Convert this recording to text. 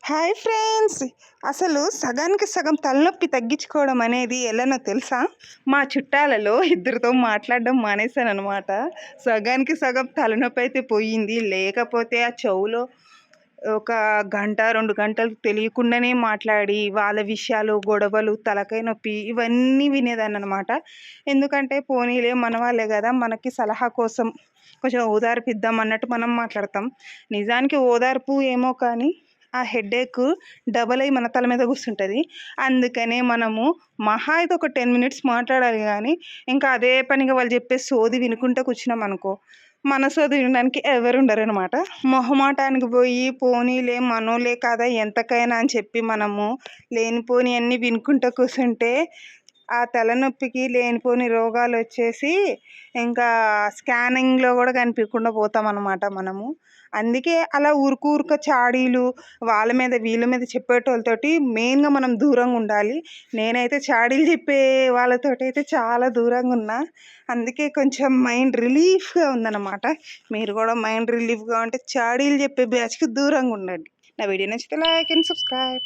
Hi friends. అసలు సగానికి సగం తలనొప్పి తగ్గించుకోవడం అనేది ఎలానో తెలుసా? మా చుట్టాలలో ఇద్దరితో మాట్లాడడం మానేశాననమాట. సగానికి సగం తలనొప్పి అయితే పోయింది. లేకపోతే ఆ చెవులో ఒక గంట, 2 గంటలు తెలియకుండానే మాట్లాడి, వాళ్ళ విషయాలు, గొడవలు, తలకాయ నొప్పి ఇవన్నీ వినేదాన్ననమాట. ఎందుకంటే పోనీలే మనవాళ్ళే గదా! మనకి సలహా కోసం కొంచెం ఓదార్పిద్దాం అన్నట్టు మనం మాట్లాడతాం. నిజానికి ఓదార్పు ఏమో కానీ ఆ హెడేక్ డబల్ అయ్యి మన తల మీద కూర్చుంటది. అందుకనే మనము మహా అయితే ఒక 10 మినిట్స్ మాట్లాడాలి గానీ, ఇంకా అదే పనిగా వాళ్ళు చెప్పే సోది వినుకుంటా కూర్చున్నామనుకో, మన సోది వినడానికి ఎవరుండరనమాట. మొహమాటానికి పోయి పోనీలే మనోళ్ళే కదా ఎంతకైనా అని చెప్పి మనము లేనిపోనియన్నీ వినుకుంటా కూర్చుంటే, ఆ తలనొప్పికి లేనిపోని రోగాలొచ్చేసి ఇంకా స్కానింగ్‌లో గూడా కనిపియకుండా పోతామనమాట మనము. అందుకే అలా ఊరుక చాడీలు వాళ్ళ మీద, వీళ్ళ మీద చెప్పేటోళ్ళతోటి మెయిన్‌గా మనం దూరంగుండాలి. నేనైతే చాడీలు చెప్పే వాళ్ళతోటైతే చాలా దూరంగున్నా. అందుకే కొంచెం మైండ్ రిలీఫ్‌గా ఉందనమాట. మీరు గూడా మైండ్ రిలీఫ్‌గా ఉంటే చాడీలు చెప్పే బ్యాచ్‌కి దూరంగుండండి. నా వీడియో నచ్చితే లైక్ అండ్ సబ్స్క్రైబ్.